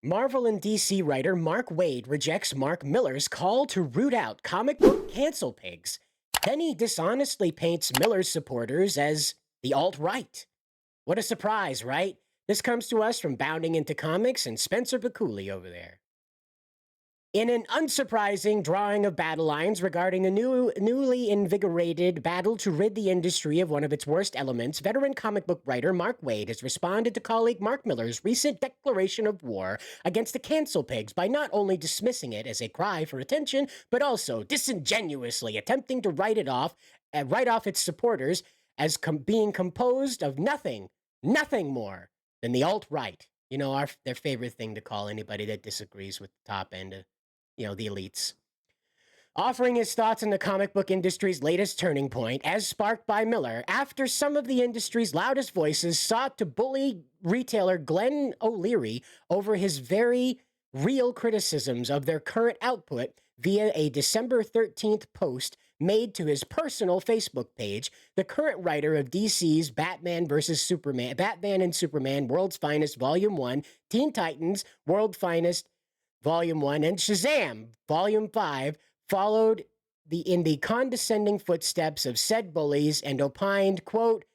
Marvel and DC writer Mark Waid rejects Mark Millar's call to root out comic book cancel pigs. Then he dishonestly paints Millar's supporters as the alt-right. What a surprise, right? This comes to us from Bounding Into Comics and Spencer Bakuli over there. In an unsurprising drawing of battle lines regarding a newly invigorated battle to rid the industry of one of its worst elements, veteran comic book writer Mark Waid has responded to colleague Mark Millar's recent declaration of war against the cancel pigs by not only dismissing it as a cry for attention, but also disingenuously attempting to write off its supporters as being composed of nothing more than the alt-right. You know, their favorite thing to call anybody that disagrees with the top end of the elites. Offering his thoughts on the comic book industry's latest turning point, as sparked by Millar, after some of the industry's loudest voices sought to bully retailer Glenn O'Leary over his very real criticisms of their current output via a December 13th post made to his personal Facebook page, the current writer of DC's Batman and Superman, World's Finest Volume 1, Teen Titans, World's Finest Volume 1, and Shazam, Volume 5, followed in the condescending footsteps of said bullies and opined, quote,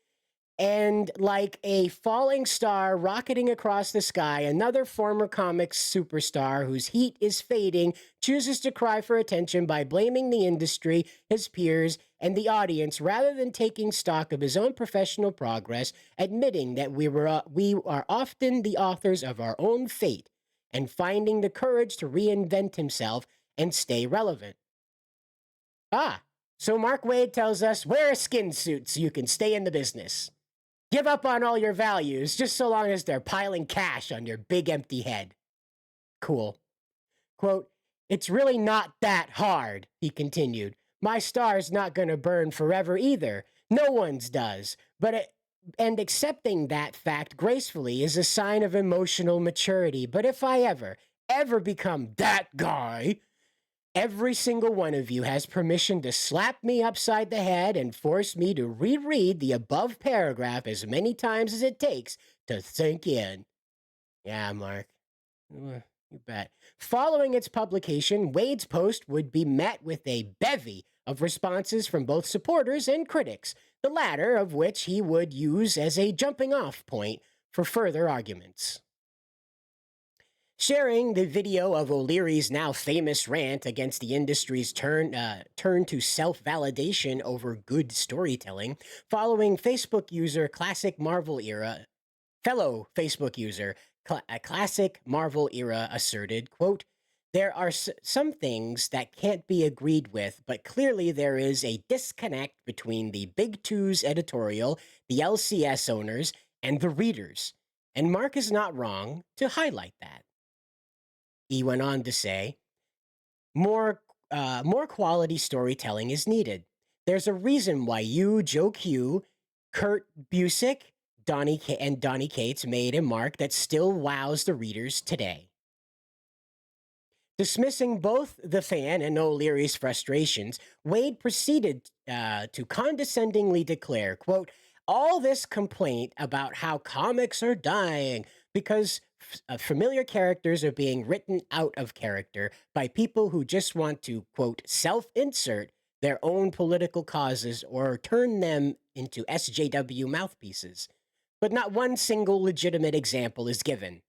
"And like a falling star rocketing across the sky, another former comics superstar whose heat is fading chooses to cry for attention by blaming the industry, his peers, and the audience rather than taking stock of his own professional progress, admitting that we are often the authors of our own fate, and finding the courage to reinvent himself and stay relevant." So Mark Waid tells us, wear a skin suit so you can stay in the business. Give up on all your values just so long as they're piling cash on your big empty head. Cool. Quote, "It's really not that hard," he continued. "My star's not going to burn forever either. No one's does. And accepting that fact gracefully is a sign of emotional maturity. But if I ever become that guy, every single one of you has permission to slap me upside the head and force me to reread the above paragraph as many times as it takes to sink in." Yeah, Mark. You bet. Following its publication, Wade's post would be met with a bevy of responses from both supporters and critics, the latter of which he would use as a jumping-off point for further arguments. Sharing the video of O'Leary's now famous rant against the industry's turn to self-validation over good storytelling, fellow Facebook user Classic Marvel Era asserted, quote, "There are some things that can't be agreed with, but clearly there is a disconnect between the Big Two's editorial, the LCS owners, and the readers. And Mark is not wrong to highlight that." He went on to say, more quality storytelling is needed. There's a reason why you, Joe Q, Kurt Busiek, Donnie Cates made a mark that still wows the readers today. Dismissing both the fan and O'Leary's frustrations, Waid proceeded to condescendingly declare, quote, "All this complaint about how comics are dying because familiar characters are being written out of character by people who just want to, quote, self-insert their own political causes or turn them into SJW mouthpieces. But not one single legitimate example is given."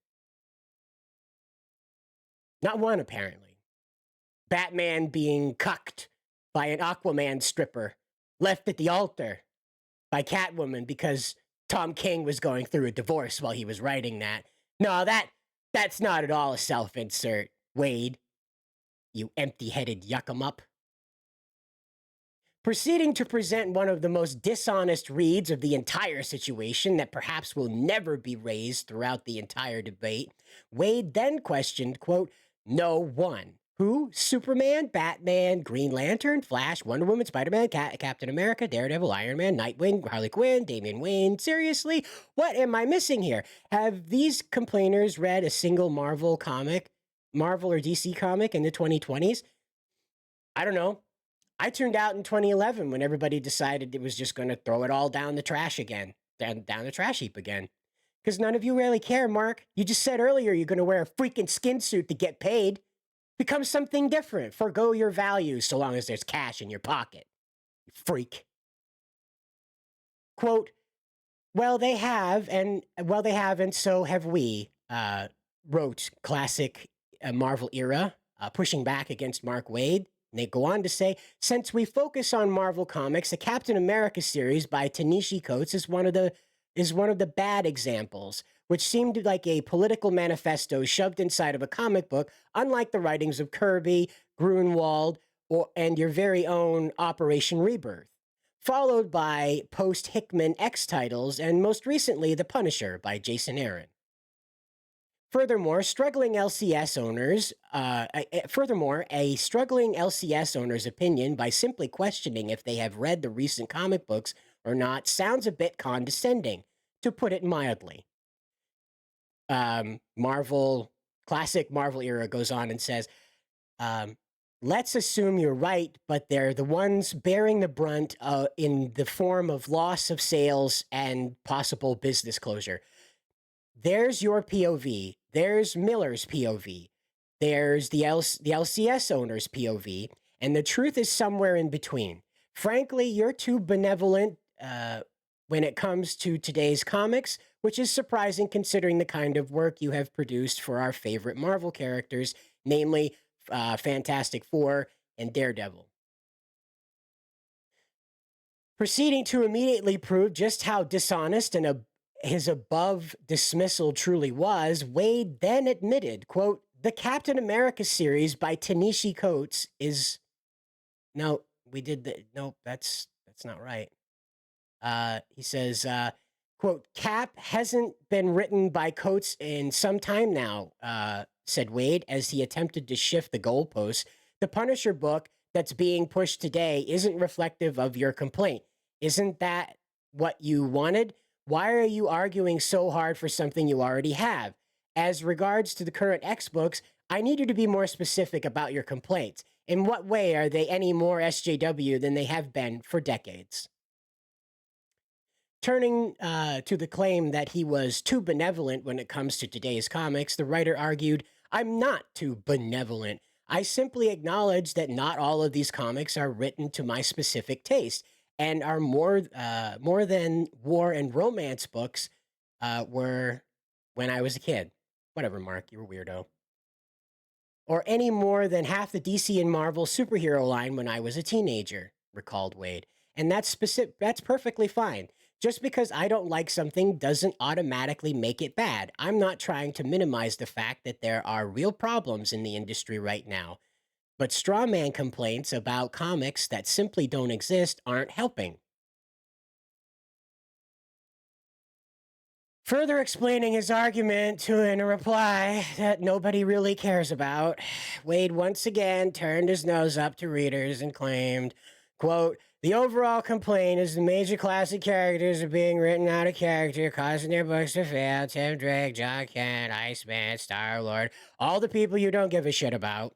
Not one, apparently. Batman being cucked by an Aquaman stripper, left at the altar by Catwoman because Tom King was going through a divorce while he was writing that. No, that's not at all a self-insert, Waid. You empty-headed yuck-em-up. Proceeding to present one of the most dishonest reads of the entire situation that perhaps will never be raised throughout the entire debate, Waid then questioned, quote, "No one. Who? Superman, Batman, Green Lantern, Flash, Wonder Woman, Spider-Man, Captain America, Daredevil, Iron Man, Nightwing, Harley Quinn, Damian Wayne. Seriously? What am I missing here? Have these complainers read a single Marvel or DC comic in the 2020s? I don't know. I tuned out in 2011 when everybody decided it was just going to throw it all down the trash again, down the trash heap again. Because none of you really care, Mark. You just said earlier you're going to wear a freaking skin suit to get paid. Become something different. Forgo your values so long as there's cash in your pocket. You freak. Quote, well, they have, and so have we, wrote classic Marvel era, pushing back against Mark Waid. And they go on to say, since we focus on Marvel Comics, the Captain America series by Ta-Nehisi Coates is one of the bad examples, which seemed like a political manifesto shoved inside of a comic book, unlike the writings of Kirby, Grunwald, and your very own Operation Rebirth, followed by post-Hickman X titles, and most recently, The Punisher by Jason Aaron. Furthermore, a struggling LCS owner's opinion by simply questioning if they have read the recent comic books or not sounds a bit condescending, to put it mildly. Classic Marvel era goes on and says, let's assume you're right, but they're the ones bearing the brunt in the form of loss of sales and possible business closure. There's your POV. There's Millar's POV. There's the LCS owner's POV. And the truth is somewhere in between. Frankly, you're too benevolent when it comes to today's comics, which is surprising considering the kind of work you have produced for our favorite Marvel characters, namely Fantastic Four and Daredevil. Proceeding to immediately prove just how dishonest and his above dismissal truly was, Waid then admitted, quote, the Captain America series by Ta-Nehisi Coates is... No, that's not right. He says, quote, Cap hasn't been written by Coates in some time now, said Waid as he attempted to shift the goalposts. The Punisher book that's being pushed today isn't reflective of your complaint. Isn't that what you wanted? Why are you arguing so hard for something you already have? As regards to the current X books, I need you to be more specific about your complaints. In what way are they any more SJW than they have been for decades? Turning to the claim that he was too benevolent when it comes to today's comics, the writer argued, I'm not too benevolent. I simply acknowledge that not all of these comics are written to my specific taste and are more than war and romance books were when I was a kid. Whatever, Mark, you're a weirdo. Or any more than half the DC and Marvel superhero line when I was a teenager, recalled Waid. And that's perfectly fine. Just because I don't like something doesn't automatically make it bad. I'm not trying to minimize the fact that there are real problems in the industry right now. But straw man complaints about comics that simply don't exist aren't helping. Further explaining his argument in a reply that nobody really cares about, Waid once again turned his nose up to readers and claimed, quote, the overall complaint is the major classic characters are being written out of character, causing their books to fail. Tim Drake, John Kent, Iceman, Star-Lord, all the people you don't give a shit about.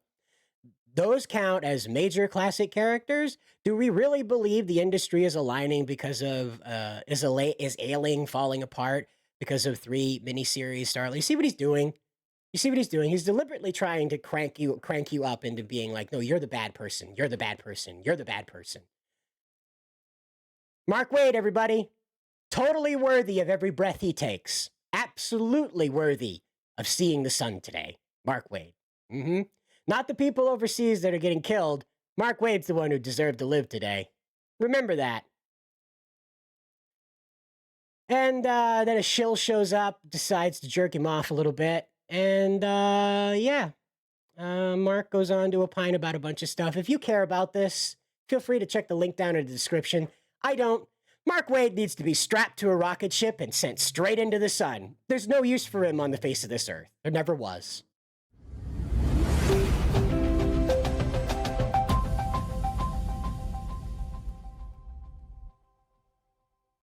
Those count as major classic characters? Do we really believe the industry is aligning because of, is ailing, falling apart because of 3 miniseries Starlight? You see what he's doing? You see what he's doing? He's deliberately trying to crank you up into being like, no, you're the bad person. You're the bad person. You're the bad person. Mark Waid, everybody. Totally worthy of every breath he takes. Absolutely worthy of seeing the sun today. Mark Waid. Not the people overseas that are getting killed. Mark Waid's the one who deserved to live today. Remember that. And then a shill shows up, decides to jerk him off a little bit. And Mark goes on to opine about a bunch of stuff. If you care about this, feel free to check the link down in the description. I don't. Mark Waid needs to be strapped to a rocket ship and sent straight into the sun. There's no use for him on the face of this earth. There never was.